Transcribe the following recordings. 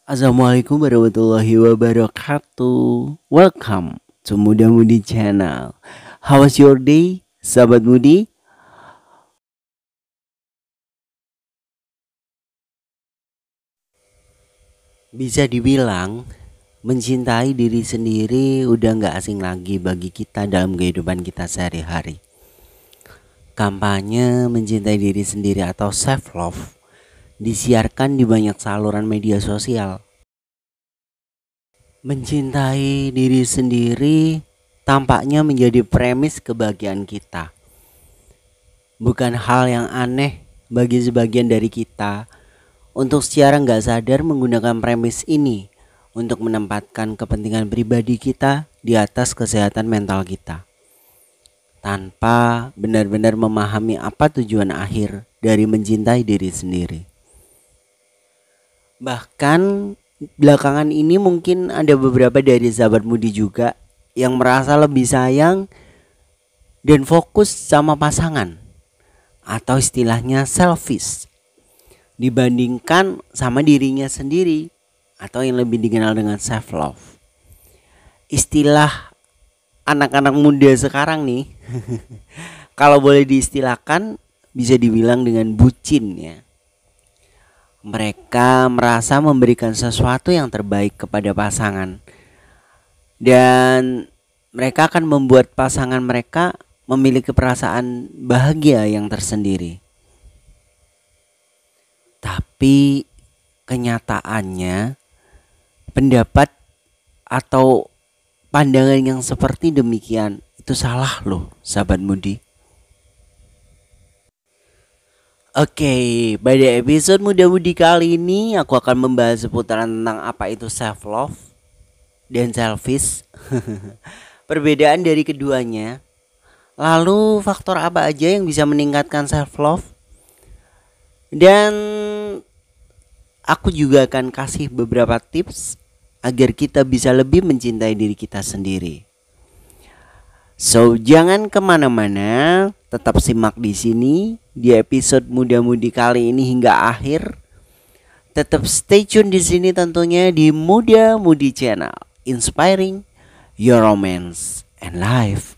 Assalamualaikum warahmatullahi wabarakatuh. Welcome to Muda Mudi Channel. How was your day, sahabat Mudi? Bisa dibilang mencintai diri sendiri udah gak asing lagi bagi kita dalam kehidupan kita sehari-hari. Kampanye mencintai diri sendiri atau self love disiarkan di banyak saluran media sosial. Mencintai diri sendiri tampaknya menjadi premis kebahagiaan kita. Bukan hal yang aneh bagi sebagian dari kita untuk secara gak sadar menggunakan premis ini untuk menempatkan kepentingan pribadi kita di atas kesehatan mental kita, tanpa benar-benar memahami apa tujuan akhir dari mencintai diri sendiri. Bahkan belakangan ini mungkin ada beberapa dari sahabat Mudi juga yang merasa lebih sayang dan fokus sama pasangan atau istilahnya selfish dibandingkan sama dirinya sendiri atau yang lebih dikenal dengan self love. Istilah anak-anak muda sekarang nih kalau boleh diistilahkan bisa dibilang dengan bucin ya. Mereka merasa memberikan sesuatu yang terbaik kepada pasangan, dan mereka akan membuat pasangan mereka memiliki perasaan bahagia yang tersendiri. Tapi kenyataannya pendapat atau pandangan yang seperti demikian itu salah loh, sahabat Mudi. Oke, pada episode Muda Mudi kali ini aku akan membahas seputaran tentang apa itu self love dan selfish. Perbedaan dari keduanya. Lalu faktor apa aja yang bisa meningkatkan self love? Dan aku juga akan kasih beberapa tips agar kita bisa lebih mencintai diri kita sendiri. So, jangan kemana-mana, tetap simak di sini di episode Muda Mudi kali ini hingga akhir. Tetap stay tune di sini tentunya di Muda Mudi Channel, inspiring your romance and life.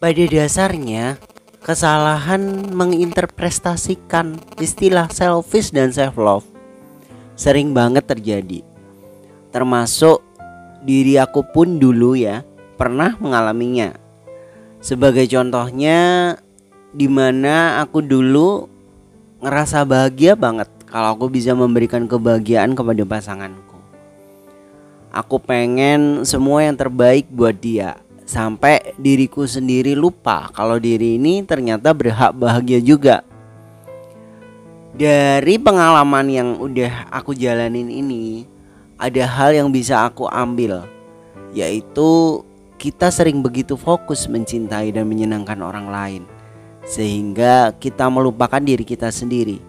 Pada dasarnya, kesalahan menginterpretasikan istilah selfish dan self love sering banget terjadi. Termasuk diri aku pun dulu ya pernah mengalaminya. Sebagai contohnya, dimana aku dulu ngerasa bahagia banget kalau aku bisa memberikan kebahagiaan kepada pasanganku. Aku pengen semua yang terbaik buat dia, sampai diriku sendiri lupa kalau diri ini ternyata berhak bahagia juga. Dari pengalaman yang udah aku jalanin ini, ada hal yang bisa aku ambil, yaitu kita sering begitu fokus mencintai dan menyenangkan orang lain, sehingga kita melupakan diri kita sendiri.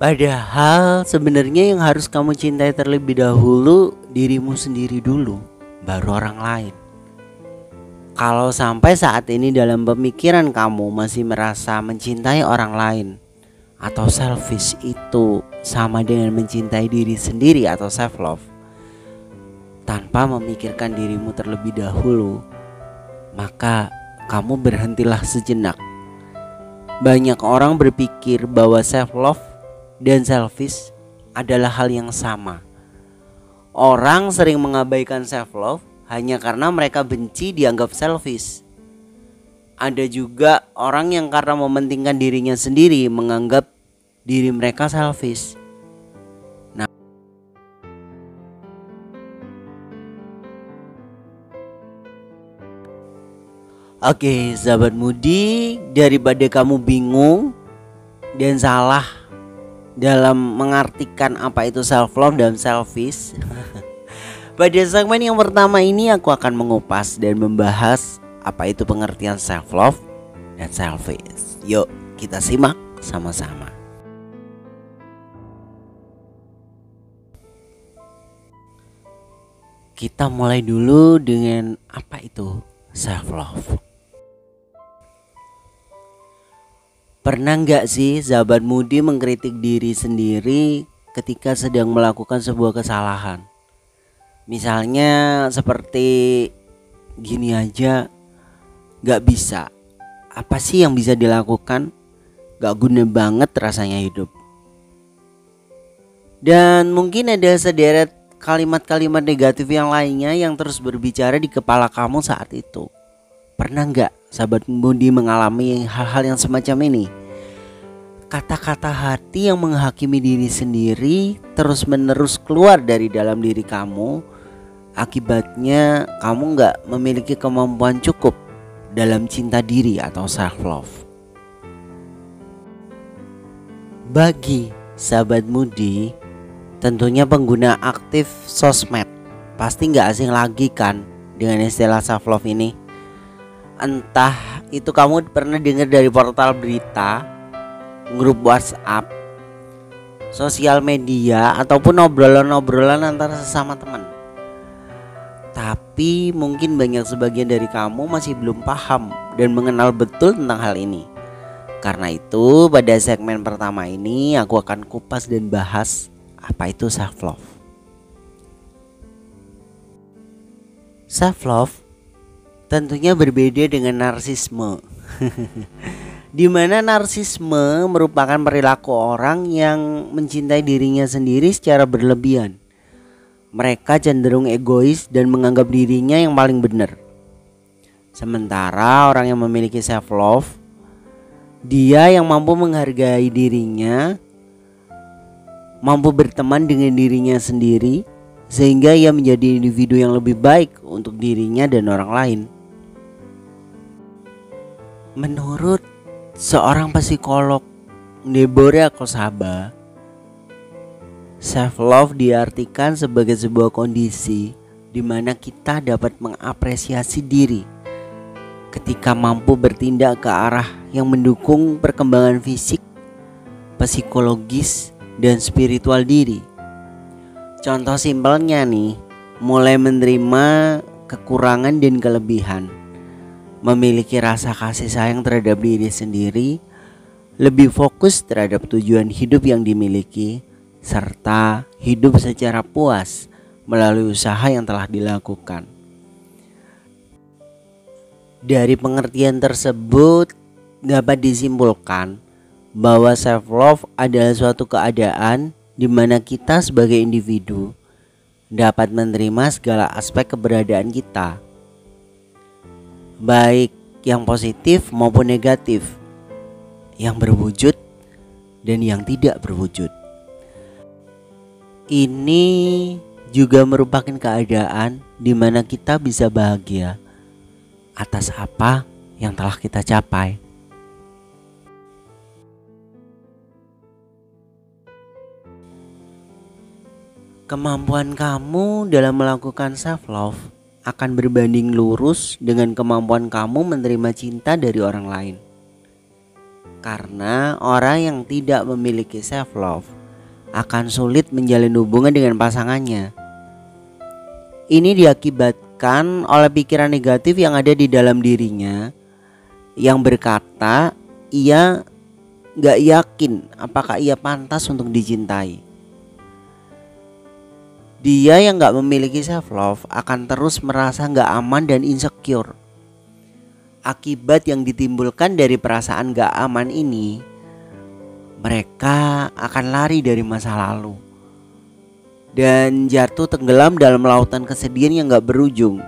Padahal sebenarnya yang harus kamu cintai terlebih dahulu dirimu sendiri dulu, baru orang lain. Kalau sampai saat ini dalam pemikiran kamu masih merasa mencintai orang lain atau selfish itu sama dengan mencintai diri sendiri atau self love, tanpa memikirkan dirimu terlebih dahulu, maka kamu berhentilah sejenak. Banyak orang berpikir bahwa self love dan selfish adalah hal yang sama. Orang sering mengabaikan self love hanya karena mereka benci dianggap selfish. Ada juga orang yang karena mementingkan dirinya sendiri menganggap diri mereka selfish. Nah, oke, sahabat Mudi, daripada kamu bingung dan salah dalam mengartikan apa itu self love dan selfish, pada segmen yang pertama ini aku akan mengupas dan membahas apa itu pengertian self love dan selfish. Yuk kita simak sama-sama. Kita mulai dulu dengan apa itu self love. Pernah nggak sih sahabat Mudi mengkritik diri sendiri ketika sedang melakukan sebuah kesalahan? Misalnya seperti gini aja, gak bisa. Apa sih yang bisa dilakukan? Gak guna banget rasanya hidup. Dan mungkin ada sederet kalimat-kalimat negatif yang lainnya yang terus berbicara di kepala kamu saat itu. Pernah gak sahabat Mudi mengalami hal-hal yang semacam ini? Kata-kata hati yang menghakimi diri sendiri terus menerus keluar dari dalam diri kamu. Akibatnya kamu gak memiliki kemampuan cukup dalam cinta diri atau self love. Bagi sahabat Mudi, tentunya pengguna aktif sosmed pasti gak asing lagi kan dengan istilah self love ini. Entah itu kamu pernah dengar dari portal berita, grup WhatsApp, sosial media, ataupun obrolan-obrolan antara sesama teman. Tapi mungkin sebagian dari kamu masih belum paham dan mengenal betul tentang hal ini. Karena itu pada segmen pertama ini aku akan kupas dan bahas apa itu self love. Self love tentunya berbeda dengan narsisme. Di mana narsisme merupakan perilaku orang yang mencintai dirinya sendiri secara berlebihan. Mereka cenderung egois dan menganggap dirinya yang paling benar. Sementara orang yang memiliki self love, dia yang mampu menghargai dirinya, mampu berteman dengan dirinya sendiri, sehingga ia menjadi individu yang lebih baik untuk dirinya dan orang lain. Menurut seorang psikolog, Deborah Kosaba, self love diartikan sebagai sebuah kondisi di mana kita dapat mengapresiasi diri ketika mampu bertindak ke arah yang mendukung perkembangan fisik, psikologis, dan spiritual diri. Contoh simpelnya nih, mulai menerima kekurangan dan kelebihan, memiliki rasa kasih sayang terhadap diri sendiri, lebih fokus terhadap tujuan hidup yang dimiliki, serta hidup secara puas melalui usaha yang telah dilakukan. Dari pengertian tersebut dapat disimpulkan bahwa self love adalah suatu keadaan di mana kita sebagai individu dapat menerima segala aspek keberadaan kita, baik yang positif maupun negatif, yang berwujud dan yang tidak berwujud. Ini juga merupakan keadaan di mana kita bisa bahagia atas apa yang telah kita capai. Kemampuan kamu dalam melakukan self love akan berbanding lurus dengan kemampuan kamu menerima cinta dari orang lain. Karena orang yang tidak memiliki self love akan sulit menjalin hubungan dengan pasangannya. Ini diakibatkan oleh pikiran negatif yang ada di dalam dirinya, yang berkata ia gak yakin apakah ia pantas untuk dicintai. Dia yang gak memiliki self love akan terus merasa gak aman dan insecure. Akibat yang ditimbulkan dari perasaan gak aman ini, mereka akan lari dari masa lalu dan jatuh tenggelam dalam lautan kesedihan yang gak berujung.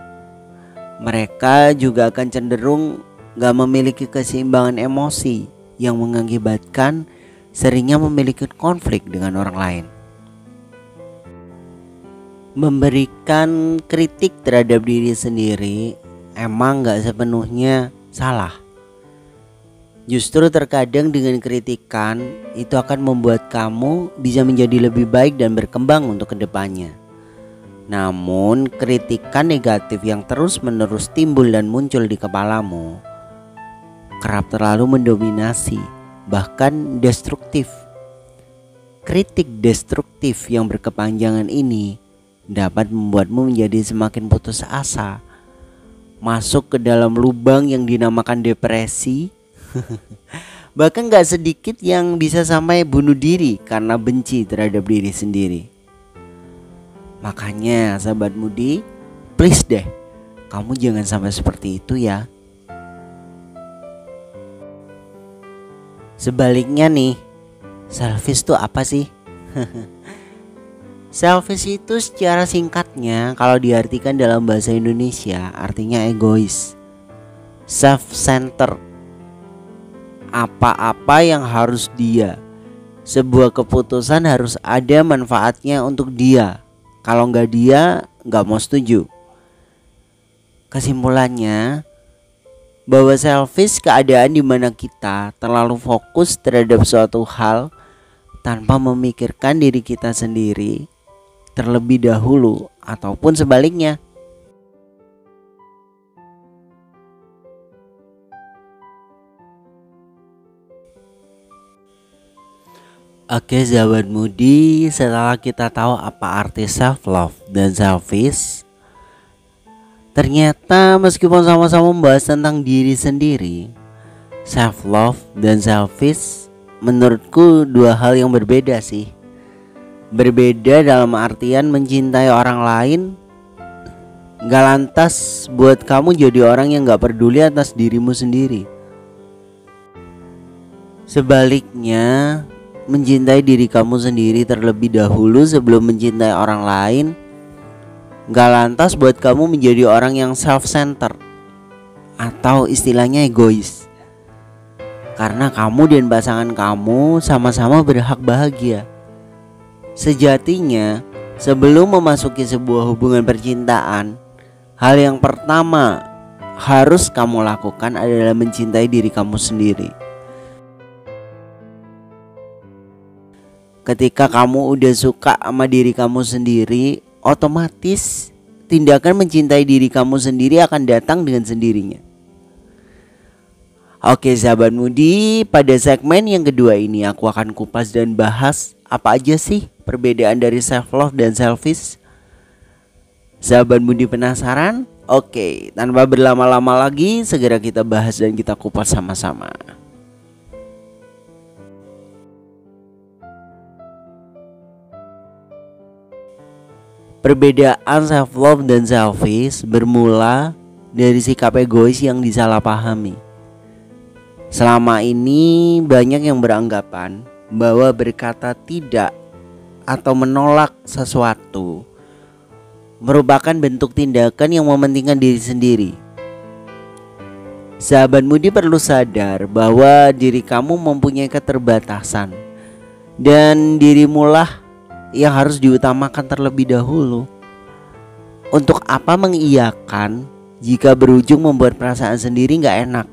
Mereka juga akan cenderung gak memiliki keseimbangan emosi yang mengakibatkan seringnya memiliki konflik dengan orang lain. Memberikan kritik terhadap diri sendiri emang gak sepenuhnya salah. Justru terkadang dengan kritikan itu akan membuat kamu bisa menjadi lebih baik dan berkembang untuk kedepannya. Namun kritikan negatif yang terus-menerus timbul dan muncul di kepalamu kerap terlalu mendominasi, bahkan destruktif. Kritik destruktif yang berkepanjangan ini dapat membuatmu menjadi semakin putus asa, masuk ke dalam lubang yang dinamakan depresi. Bahkan gak sedikit yang bisa sampai bunuh diri karena benci terhadap diri sendiri. Makanya sahabat mudi, please deh, kamu jangan sampai seperti itu ya. Sebaliknya nih, selfish itu apa sih? Selfish itu secara singkatnya kalau diartikan dalam bahasa Indonesia artinya egois, self-centered. Apa-apa yang harus dia, sebuah keputusan harus ada manfaatnya untuk dia. Kalau nggak dia, nggak mau setuju. Kesimpulannya, bahwa selfish keadaan di mana kita terlalu fokus terhadap suatu hal tanpa memikirkan diri kita sendiri terlebih dahulu, ataupun sebaliknya. Oke sahabat mudi, setelah kita tahu apa arti self love dan selfish, ternyata meskipun sama-sama membahas tentang diri sendiri, self love dan selfish menurutku dua hal yang berbeda sih. Berbeda dalam artian mencintai orang lain gak lantas buat kamu jadi orang yang gak peduli atas dirimu sendiri. Sebaliknya, mencintai diri kamu sendiri terlebih dahulu sebelum mencintai orang lain gak lantas buat kamu menjadi orang yang self-centered atau istilahnya egois. Karena kamu dan pasangan kamu sama-sama berhak bahagia. Sejatinya, sebelum memasuki sebuah hubungan percintaan, hal yang pertama harus kamu lakukan adalah mencintai diri kamu sendiri. Ketika kamu udah suka sama diri kamu sendiri, otomatis tindakan mencintai diri kamu sendiri akan datang dengan sendirinya. Oke sahabat mudi, pada segmen yang kedua ini aku akan kupas dan bahas apa aja sih perbedaan dari self love dan selfish. Sahabat mudi penasaran? Oke, tanpa berlama-lama lagi, segera kita bahas dan kita kupas sama-sama. Perbedaan self love dan selfish bermula dari sikap egois yang disalahpahami. Selama ini banyak yang beranggapan bahwa berkata tidak atau menolak sesuatu merupakan bentuk tindakan yang mementingkan diri sendiri. Sahabat mudi perlu sadar bahwa diri kamu mempunyai keterbatasan dan dirimulah yang harus diutamakan terlebih dahulu. Untuk apa mengiyakan jika berujung membuat perasaan sendiri gak enak?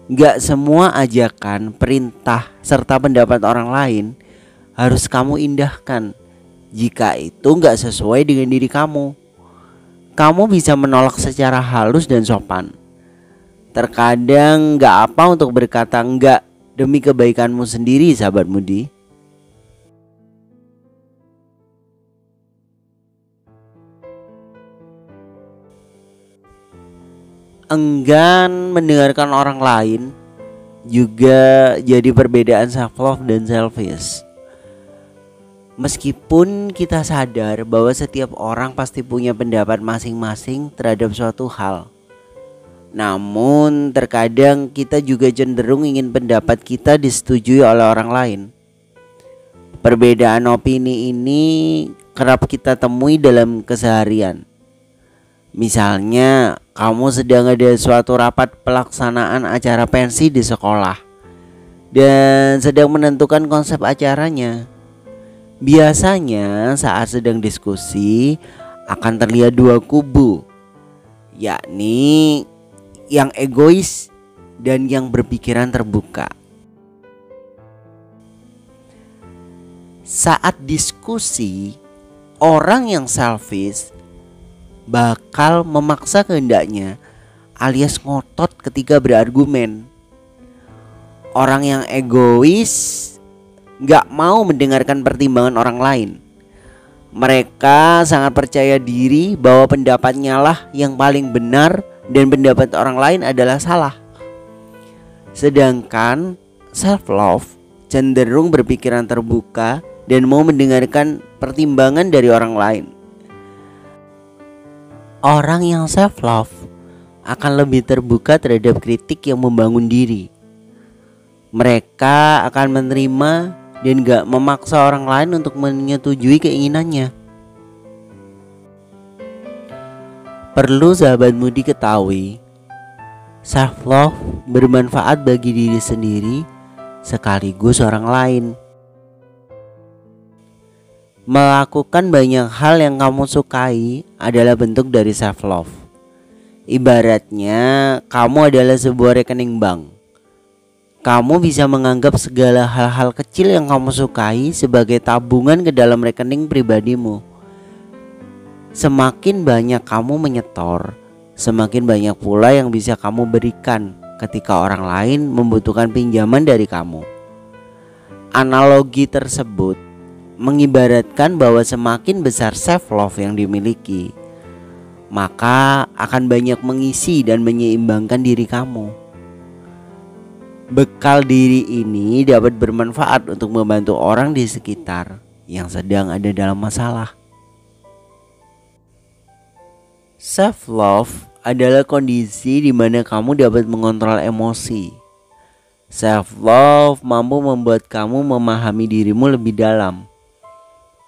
Gak semua ajakan, perintah, serta pendapat orang lain harus kamu indahkan jika itu gak sesuai dengan diri kamu. Kamu bisa menolak secara halus dan sopan. Terkadang gak apa untuk berkata enggak demi kebaikanmu sendiri sahabat mudi. Enggan mendengarkan orang lain juga jadi perbedaan self love dan selfish. Meskipun kita sadar bahwa setiap orang pasti punya pendapat masing-masing terhadap suatu hal, namun terkadang kita juga cenderung ingin pendapat kita disetujui oleh orang lain. Perbedaan opini ini kerap kita temui dalam keseharian. Misalnya, kamu sedang ada suatu rapat pelaksanaan acara pensi di sekolah dan sedang menentukan konsep acaranya. Biasanya saat sedang diskusi akan terlihat dua kubu, yakni yang egois dan yang berpikiran terbuka. Saat diskusi, orang yang selfish bakal memaksa kehendaknya alias ngotot ketika berargumen. Orang yang egois gak mau mendengarkan pertimbangan orang lain. Mereka sangat percaya diri bahwa pendapatnya lah yang paling benar dan pendapat orang lain adalah salah. Sedangkan self-love cenderung berpikiran terbuka dan mau mendengarkan pertimbangan dari orang lain. Orang yang self-love akan lebih terbuka terhadap kritik yang membangun diri. Mereka akan menerima dan gak memaksa orang lain untuk menyetujui keinginannya. Perlu sahabatmu diketahui, self-love bermanfaat bagi diri sendiri sekaligus orang lain. Melakukan banyak hal yang kamu sukai adalah bentuk dari self-love. Ibaratnya kamu adalah sebuah rekening bank. Kamu bisa menganggap segala hal-hal kecil yang kamu sukai sebagai tabungan ke dalam rekening pribadimu. Semakin banyak kamu menyetor, semakin banyak pula yang bisa kamu berikan ketika orang lain membutuhkan pinjaman dari kamu. Analogi tersebut mengibaratkan bahwa semakin besar self-love yang dimiliki, maka akan banyak mengisi dan menyeimbangkan diri kamu. Bekal diri ini dapat bermanfaat untuk membantu orang di sekitar yang sedang ada dalam masalah. Self-love adalah kondisi di mana kamu dapat mengontrol emosi. Self-love mampu membuat kamu memahami dirimu lebih dalam.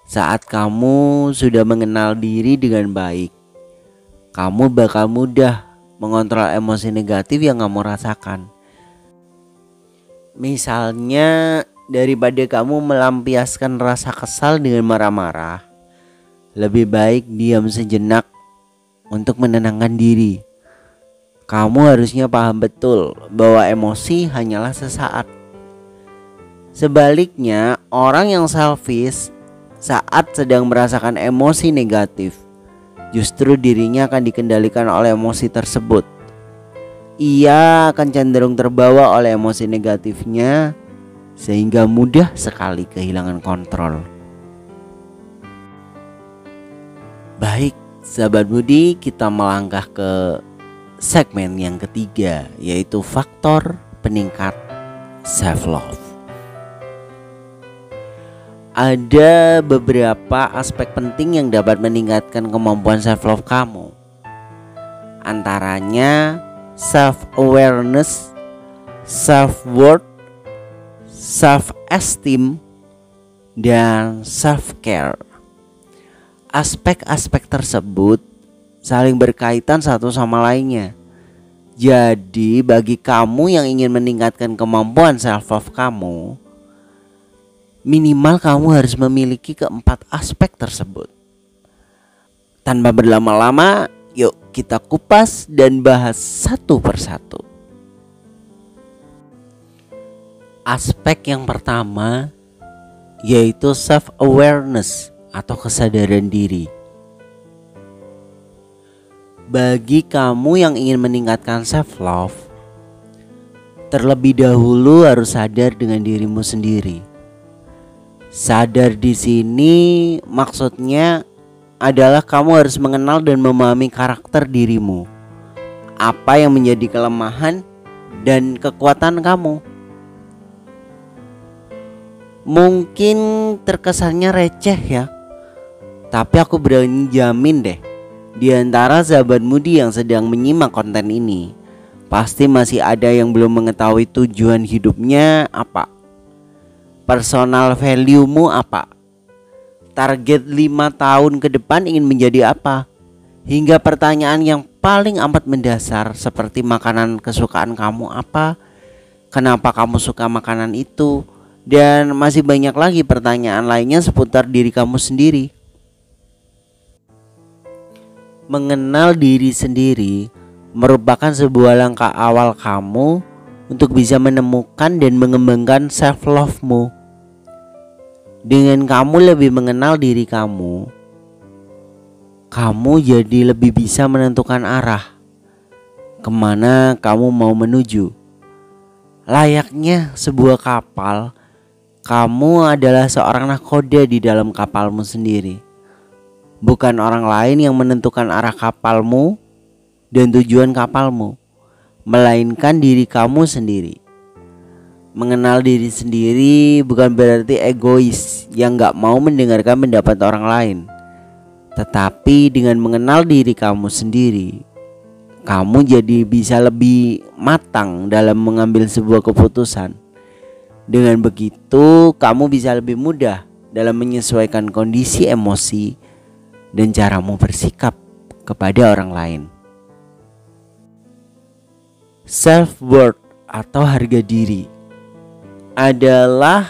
Saat kamu sudah mengenal diri dengan baik, kamu bakal mudah mengontrol emosi negatif yang kamu rasakan. Misalnya, daripada kamu melampiaskan rasa kesal dengan marah-marah, lebih baik diam sejenak untuk menenangkan diri. Kamu harusnya paham betul bahwa emosi hanyalah sesaat. Sebaliknya, orang yang selfish saat sedang merasakan emosi negatif, justru dirinya akan dikendalikan oleh emosi tersebut. Ia akan cenderung terbawa oleh emosi negatifnya sehingga mudah sekali kehilangan kontrol. Baik, sahabat Budi, kita melangkah ke segmen yang ketiga, yaitu faktor peningkat self-love. Ada beberapa aspek penting yang dapat meningkatkan kemampuan self-love kamu. Antaranya self-awareness, self-worth, self-esteem, dan self-care. Aspek-aspek tersebut saling berkaitan satu sama lainnya. Jadi bagi kamu yang ingin meningkatkan kemampuan self-love kamu, minimal kamu harus memiliki keempat aspek tersebut. Tanpa berlama-lama, yuk kita kupas dan bahas satu persatu. Aspek yang pertama yaitu self-awareness atau kesadaran diri. Bagi kamu yang ingin meningkatkan self-love, terlebih dahulu harus sadar dengan dirimu sendiri. Sadar di sini maksudnya adalah kamu harus mengenal dan memahami karakter dirimu. Apa yang menjadi kelemahan dan kekuatan kamu. Mungkin terkesannya receh ya, tapi aku berani jamin deh, di antara sahabat Mudi yang sedang menyimak konten ini, pasti masih ada yang belum mengetahui tujuan hidupnya apa, personal value-mu apa, target 5 tahun ke depan ingin menjadi apa, hingga pertanyaan yang paling amat mendasar seperti makanan kesukaan kamu apa, kenapa kamu suka makanan itu, dan masih banyak lagi pertanyaan lainnya seputar diri kamu sendiri. Mengenal diri sendiri merupakan sebuah langkah awal kamu untuk bisa menemukan dan mengembangkan self-love-mu. Dengan kamu lebih mengenal diri kamu jadi lebih bisa menentukan arah kemana kamu mau menuju. Layaknya sebuah kapal, kamu adalah seorang nahkoda di dalam kapalmu sendiri. Bukan orang lain yang menentukan arah kapalmu dan tujuan kapalmu, melainkan diri kamu sendiri. Mengenal diri sendiri bukan berarti egois yang gak mau mendengarkan pendapat orang lain. Tetapi dengan mengenal diri kamu sendiri, kamu jadi bisa lebih matang dalam mengambil sebuah keputusan. Dengan begitu, kamu bisa lebih mudah dalam menyesuaikan kondisi emosi dan caramu bersikap kepada orang lain. Self-worth atau harga diri adalah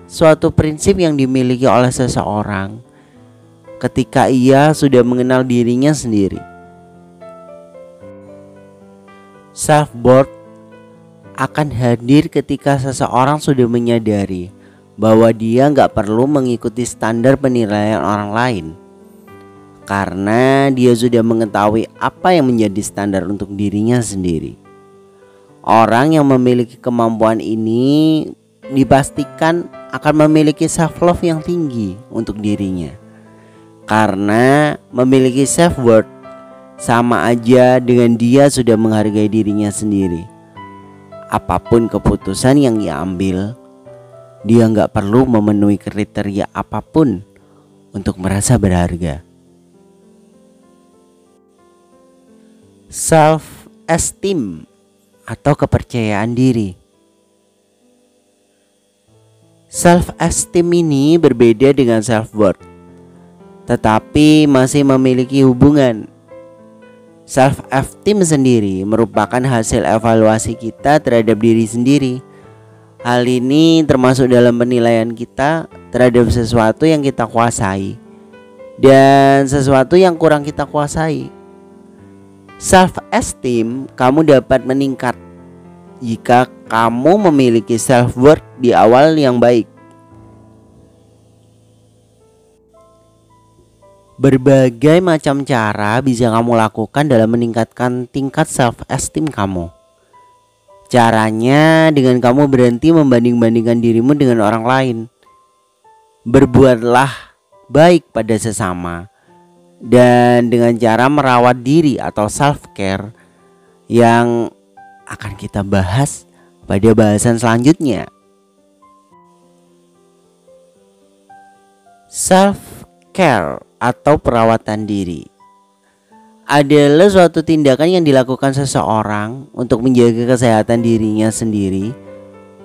suatu prinsip yang dimiliki oleh seseorang ketika ia sudah mengenal dirinya sendiri. Self-worth akan hadir ketika seseorang sudah menyadari bahwa dia gak perlu mengikuti standar penilaian orang lain, karena dia sudah mengetahui apa yang menjadi standar untuk dirinya sendiri. Orang yang memiliki kemampuan ini dipastikan akan memiliki self-love yang tinggi untuk dirinya, karena memiliki self-worth sama aja dengan dia sudah menghargai dirinya sendiri. Apapun keputusan yang ia ambil, dia gak perlu memenuhi kriteria apapun untuk merasa berharga. Self-esteem atau kepercayaan diri. Self-esteem ini berbeda dengan self-worth, tetapi masih memiliki hubungan. Self-esteem sendiri merupakan hasil evaluasi kita terhadap diri sendiri. Hal ini termasuk dalam penilaian kita terhadap sesuatu yang kita kuasai dan sesuatu yang kurang kita kuasai. Self-esteem kamu dapat meningkat jika kamu memiliki self-worth di awal yang baik. Berbagai macam cara bisa kamu lakukan dalam meningkatkan tingkat self-esteem kamu. Caranya dengan kamu berhenti membanding-bandingkan dirimu dengan orang lain. Berbuatlah baik pada sesama, dan dengan cara merawat diri atau self-care yang akan kita bahas pada bahasan selanjutnya. Self-care atau perawatan diri adalah suatu tindakan yang dilakukan seseorang untuk menjaga kesehatan dirinya sendiri,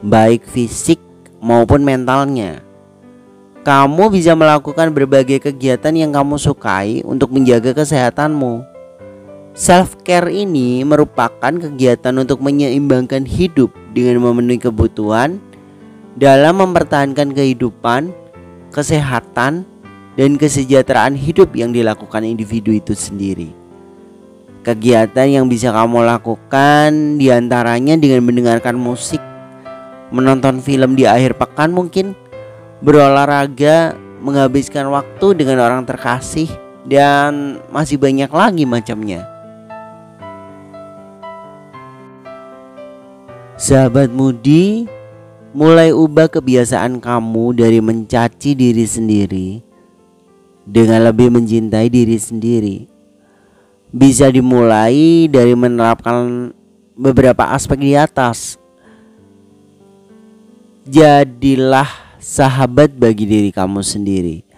baik fisik maupun mentalnya. Kamu bisa melakukan berbagai kegiatan yang kamu sukai untuk menjaga kesehatanmu. Self-care ini merupakan kegiatan untuk menyeimbangkan hidup dengan memenuhi kebutuhan dalam mempertahankan kehidupan, kesehatan, dan kesejahteraan hidup yang dilakukan individu itu sendiri. Kegiatan yang bisa kamu lakukan diantaranya dengan mendengarkan musik, menonton film di akhir pekan mungkin, berolahraga, menghabiskan waktu dengan orang terkasih, dan masih banyak lagi macamnya. Sahabat Mudi, mulai ubah kebiasaan kamu dari mencaci diri sendiri dengan lebih mencintai diri sendiri. Bisa dimulai dari menerapkan beberapa aspek di atas. Jadilah sahabat bagi diri kamu sendiri,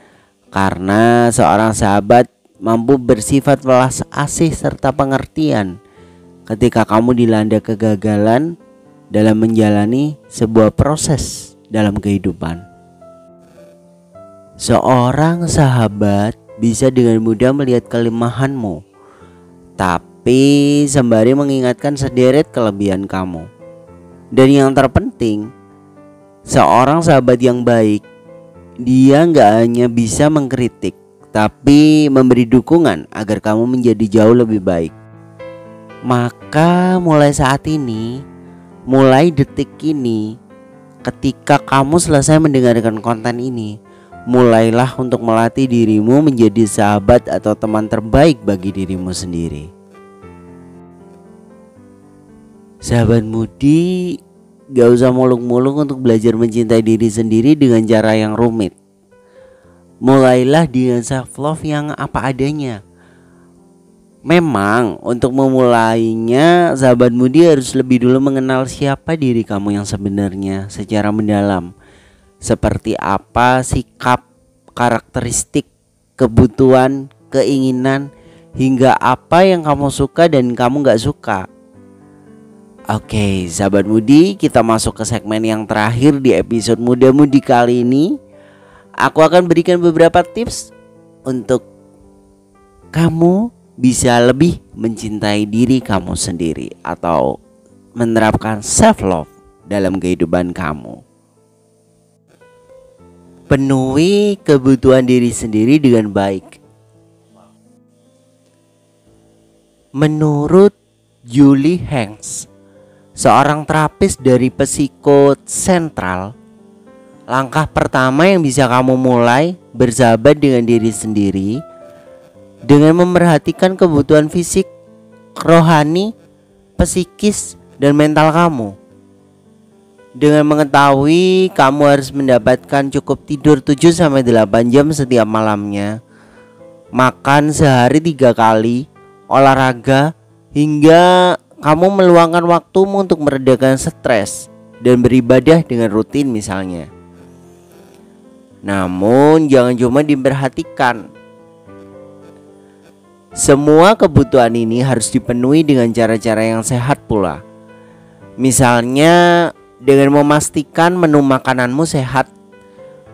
karena seorang sahabat mampu bersifat welas asih serta pengertian ketika kamu dilanda kegagalan dalam menjalani sebuah proses dalam kehidupan. Seorang sahabat bisa dengan mudah melihat kelemahanmu, tapi sembari mengingatkan sederet kelebihan kamu. Dan yang terpenting, seorang sahabat yang baik, dia gak hanya bisa mengkritik, tapi memberi dukungan agar kamu menjadi jauh lebih baik. Maka mulai saat ini, mulai detik ini, ketika kamu selesai mendengarkan konten ini, mulailah untuk melatih dirimu menjadi sahabat atau teman terbaik bagi dirimu sendiri. Sahabat Mudi, gak usah muluk-muluk untuk belajar mencintai diri sendiri dengan cara yang rumit. mulailah dengan self love yang apa adanya. Memang untuk memulainya, sahabat Mudi harus lebih dulu mengenal siapa diri kamu yang sebenarnya secara mendalam. Seperti apa sikap, karakteristik, kebutuhan, keinginan, hingga apa yang kamu suka dan kamu gak suka. Oke, sahabat Mudi, kita masuk ke segmen yang terakhir di episode Muda Mudi kali ini. Aku akan berikan beberapa tips untuk kamu bisa lebih mencintai diri kamu sendiri atau menerapkan self love dalam kehidupan kamu. Penuhi kebutuhan diri sendiri dengan baik. Menurut Julie Hanks, seorang terapis dari Psiko Sentral, langkah pertama yang bisa kamu mulai bersahabat dengan diri sendiri dengan memperhatikan kebutuhan fisik, rohani, psikis, dan mental kamu. Dengan mengetahui kamu harus mendapatkan cukup tidur 7-8 jam setiap malamnya, makan sehari 3 kali, olahraga, hingga kamu meluangkan waktumu untuk meredakan stres dan beribadah dengan rutin misalnya. Namun jangan cuma diperhatikan. Semua kebutuhan ini harus dipenuhi dengan cara-cara yang sehat pula. Misalnya dengan memastikan menu makananmu sehat,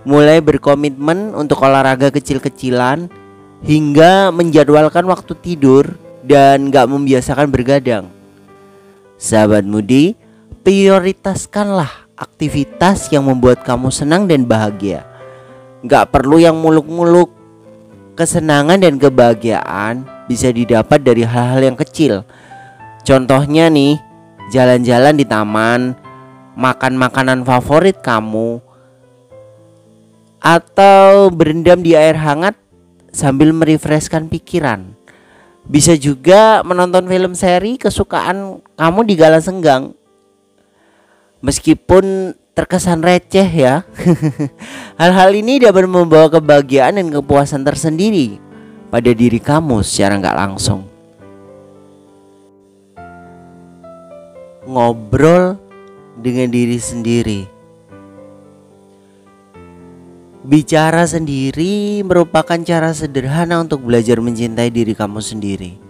mulai berkomitmen untuk olahraga kecil-kecilan, hingga menjadwalkan waktu tidur dan gak membiasakan bergadang. Sahabat Mudi, prioritaskanlah aktivitas yang membuat kamu senang dan bahagia. Gak perlu yang muluk-muluk. Kesenangan dan kebahagiaan bisa didapat dari hal-hal yang kecil. Contohnya nih, jalan-jalan di taman, makan makanan favorit kamu, atau berendam di air hangat sambil merefreshkan pikiran. Bisa juga menonton film seri kesukaan kamu di kala senggang. Meskipun terkesan receh ya, hal-hal ini dapat membawa kebahagiaan dan kepuasan tersendiri pada diri kamu secara gak langsung. Ngobrol dengan diri sendiri. Bicara sendiri merupakan cara sederhana untuk belajar mencintai diri kamu sendiri.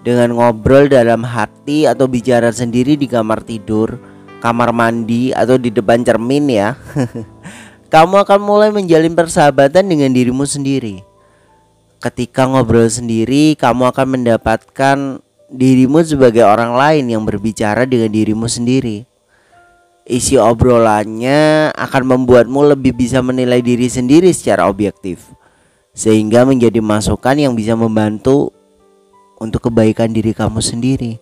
Dengan ngobrol dalam hati atau bicara sendiri di kamar tidur, kamar mandi, atau di depan cermin ya, kamu akan mulai menjalin persahabatan dengan dirimu sendiri. Ketika ngobrol sendiri, kamu akan mendapatkan dirimu sebagai orang lain yang berbicara dengan dirimu sendiri. Isi obrolannya akan membuatmu lebih bisa menilai diri sendiri secara objektif, sehingga menjadi masukan yang bisa membantu untuk kebaikan diri kamu sendiri.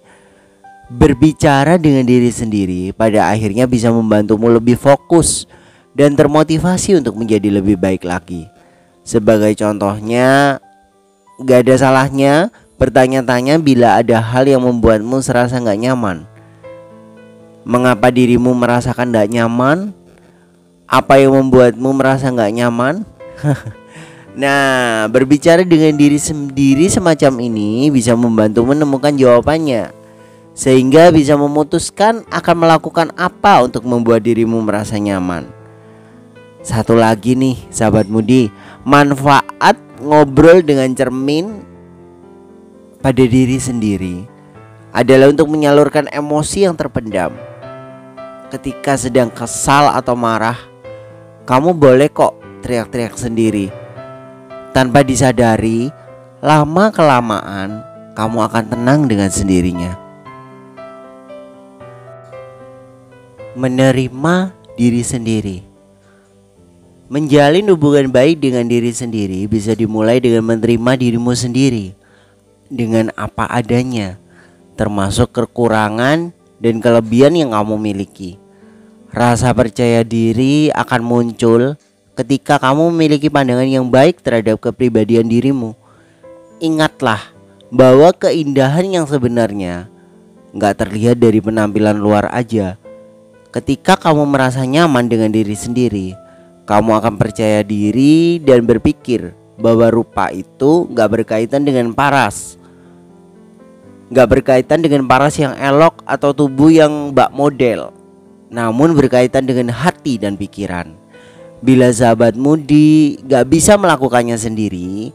Berbicara dengan diri sendiri pada akhirnya bisa membantumu lebih fokus dan termotivasi untuk menjadi lebih baik lagi. Sebagai contohnya, gak ada salahnya bertanya-tanya bila ada hal yang membuatmu serasa gak nyaman. Mengapa dirimu merasakan gak nyaman? Apa yang membuatmu merasa gak nyaman? Nah, berbicara dengan diri sendiri semacam ini bisa membantu menemukan jawabannya, sehingga bisa memutuskan akan melakukan apa untuk membuat dirimu merasa nyaman. Satu lagi nih sahabat Mudi, manfaat ngobrol dengan cermin pada diri sendiri adalah untuk menyalurkan emosi yang terpendam. Ketika sedang kesal atau marah, kamu boleh kok teriak-teriak sendiri. Tanpa disadari, lama-kelamaan kamu akan tenang dengan sendirinya. Menerima diri sendiri. Menjalin hubungan baik dengan diri sendiri bisa dimulai dengan menerima dirimu sendiri dengan apa adanya, termasuk kekurangan dan kelebihan yang kamu miliki. Rasa percaya diri akan muncul ketika kamu memiliki pandangan yang baik terhadap kepribadian dirimu. Ingatlah bahwa keindahan yang sebenarnya gak terlihat dari penampilan luar aja. Ketika kamu merasa nyaman dengan diri sendiri, Kamu akan percaya diri dan berpikir bahwa rupa itu gak berkaitan dengan paras, gak berkaitan dengan paras yang elok atau tubuh yang bak model, namun berkaitan dengan hati dan pikiran. Bila sahabatmu gak bisa melakukannya sendiri,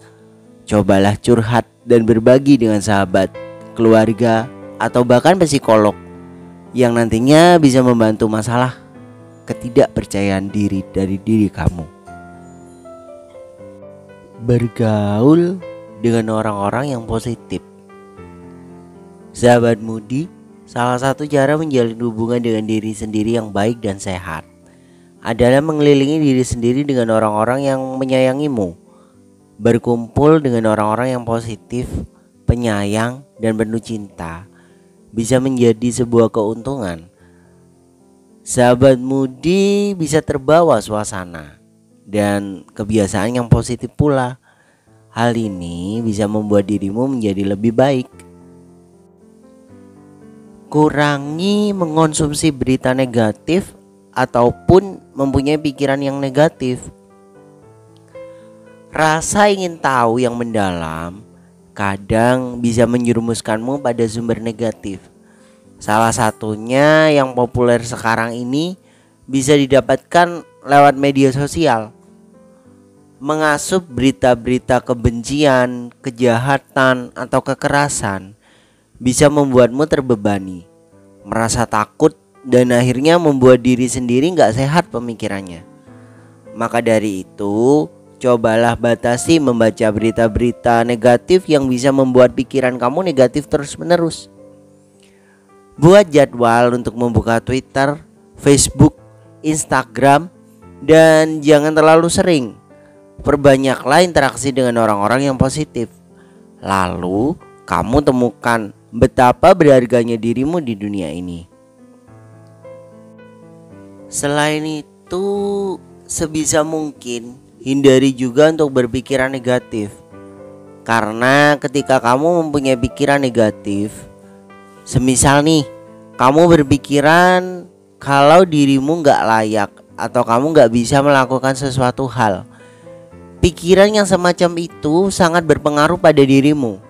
cobalah curhat dan berbagi dengan sahabat, keluarga, atau bahkan psikolog yang nantinya bisa membantu masalah ketidakpercayaan diri dari diri kamu. Bergaul dengan orang-orang yang positif. Sahabat Mudi, salah satu cara menjalin hubungan dengan diri sendiri yang baik dan sehat adalah mengelilingi diri sendiri dengan orang-orang yang menyayangimu. Berkumpul dengan orang-orang yang positif, penyayang, dan penuh cinta bisa menjadi sebuah keuntungan. Sahabat Mudi bisa terbawa suasana dan kebiasaan yang positif pula. Hal ini bisa membuat dirimu menjadi lebih baik. Kurangi mengonsumsi berita negatif ataupun mempunyai pikiran yang negatif. Rasa ingin tahu yang mendalam kadang bisa menjerumuskanmu pada sumber negatif. Salah satunya yang populer sekarang ini bisa didapatkan lewat media sosial. Mengasup berita-berita kebencian, kejahatan, atau kekerasan bisa membuatmu terbebani, merasa takut, dan akhirnya membuat diri sendiri gak sehat pemikirannya. Maka dari itu, cobalah batasi membaca berita-berita negatif yang bisa membuat pikiran kamu negatif terus-menerus. Buat jadwal untuk membuka Twitter, Facebook, Instagram, dan jangan terlalu sering. Perbanyaklah interaksi dengan orang-orang yang positif. Lalu kamu temukan betapa berharganya dirimu di dunia ini. Selain itu, sebisa mungkin hindari juga untuk berpikiran negatif. Karena ketika kamu mempunyai pikiran negatif, semisal nih, kamu berpikiran kalau dirimu gak layak atau kamu gak bisa melakukan sesuatu hal, pikiran yang semacam itu sangat berpengaruh pada dirimu.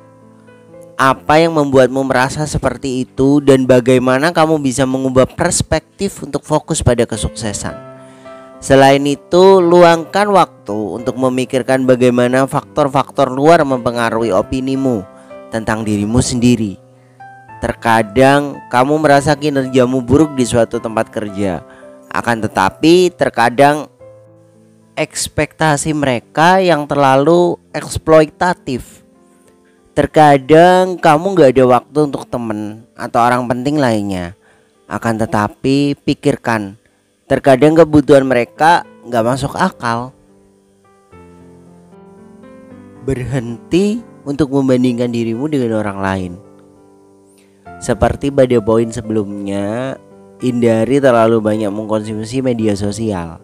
Apa yang membuatmu merasa seperti itu dan bagaimana kamu bisa mengubah perspektif untuk fokus pada kesuksesan. Selain itu, luangkan waktu untuk memikirkan bagaimana faktor-faktor luar mempengaruhi opinimu tentang dirimu sendiri. Terkadang kamu merasa kinerjamu buruk di suatu tempat kerja, akan tetapi terkadang ekspektasi mereka yang terlalu eksploitatif. Terkadang kamu gak ada waktu untuk teman atau orang penting lainnya, akan tetapi pikirkan, terkadang kebutuhan mereka gak masuk akal. Berhenti untuk membandingkan dirimu dengan orang lain. Seperti pada poin sebelumnya, hindari terlalu banyak mengkonsumsi media sosial.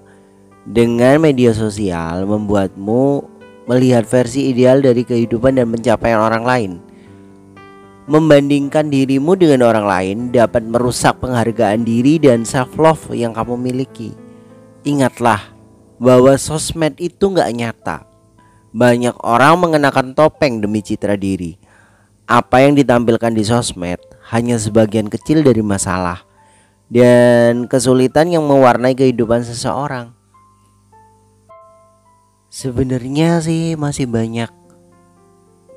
Dengan media sosial membuatmu melihat versi ideal dari kehidupan dan pencapaian orang lain. Membandingkan dirimu dengan orang lain dapat merusak penghargaan diri dan self-love yang kamu miliki. Ingatlah bahwa sosmed itu gak nyata. Banyak orang mengenakan topeng demi citra diri. Apa yang ditampilkan di sosmed hanya sebagian kecil dari masalah dan kesulitan yang mewarnai kehidupan seseorang. Sebenarnya sih masih banyak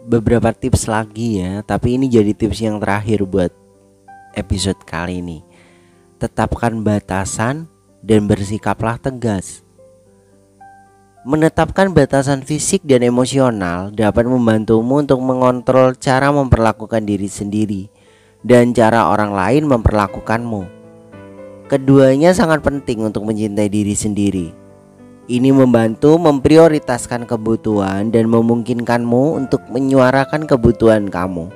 beberapa tips lagi ya, tapi ini jadi tips yang terakhir buat episode kali ini. Tetapkan batasan dan bersikaplah tegas. Menetapkan batasan fisik dan emosional dapat membantumu untuk mengontrol cara memperlakukan diri sendiri dan cara orang lain memperlakukanmu. Keduanya sangat penting untuk mencintai diri sendiri. Ini membantu memprioritaskan kebutuhan dan memungkinkanmu untuk menyuarakan kebutuhan kamu.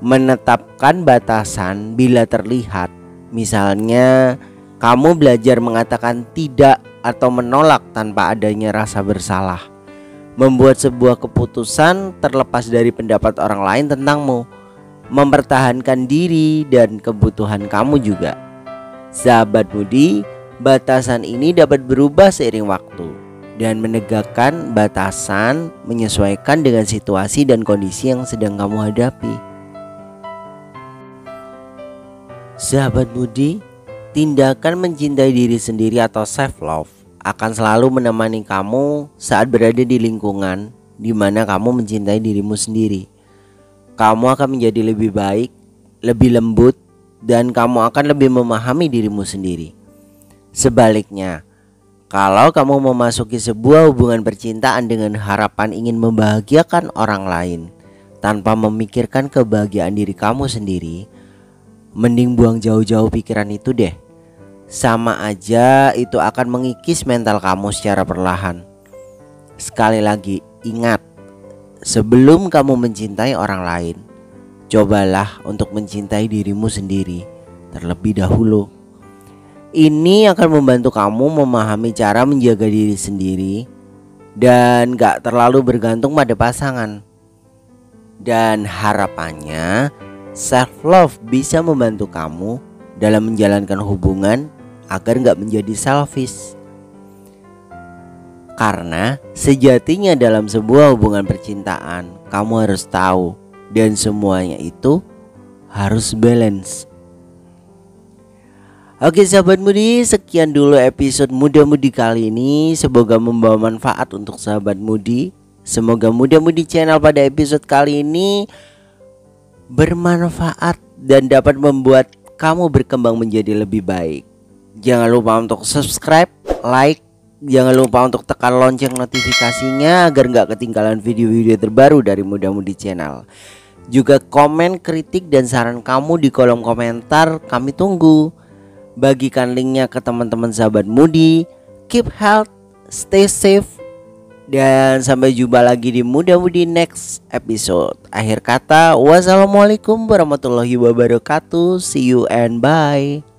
Menetapkan batasan bila terlihat, misalnya kamu belajar mengatakan tidak atau menolak tanpa adanya rasa bersalah. Membuat sebuah keputusan terlepas dari pendapat orang lain tentangmu. Mempertahankan diri dan kebutuhan kamu juga. Sahabat Mudi, Batasan ini dapat berubah seiring waktu, dan menegakkan batasan menyesuaikan dengan situasi dan kondisi yang sedang kamu hadapi. Sahabat Mudi, tindakan mencintai diri sendiri atau self love akan selalu menemani kamu saat berada di lingkungan di mana kamu mencintai dirimu sendiri. Kamu akan menjadi lebih baik, lebih lembut, dan kamu akan lebih memahami dirimu sendiri. Sebaliknya, kalau kamu memasuki sebuah hubungan percintaan dengan harapan ingin membahagiakan orang lain tanpa memikirkan kebahagiaan diri kamu sendiri, mending buang jauh-jauh pikiran itu deh. Sama aja itu akan mengikis mental kamu secara perlahan. Sekali lagi, ingat, sebelum kamu mencintai orang lain, cobalah untuk mencintai dirimu sendiri terlebih dahulu. Ini akan membantu kamu memahami cara menjaga diri sendiri dan gak terlalu bergantung pada pasangan. Dan harapannya self love bisa membantu kamu dalam menjalankan hubungan agar gak menjadi selfish. Karena sejatinya dalam sebuah hubungan percintaan, kamu harus tahu dan semuanya itu harus balance. Oke sahabat Mudi, sekian dulu episode Muda Mudi kali ini. Semoga membawa manfaat untuk sahabat Mudi. Semoga Muda Mudi channel pada episode kali ini bermanfaat dan dapat membuat kamu berkembang menjadi lebih baik. Jangan lupa untuk subscribe, like, jangan lupa untuk tekan lonceng notifikasinya agar gak ketinggalan video-video terbaru dari Muda Mudi channel. Juga komen, kritik, dan saran kamu di kolom komentar, kami tunggu. Bagikan linknya ke teman-teman sahabat Mudi. Keep health, stay safe, dan sampai jumpa lagi di Muda Mudi next episode. Akhir kata, wassalamualaikum warahmatullahi wabarakatuh. See you and bye.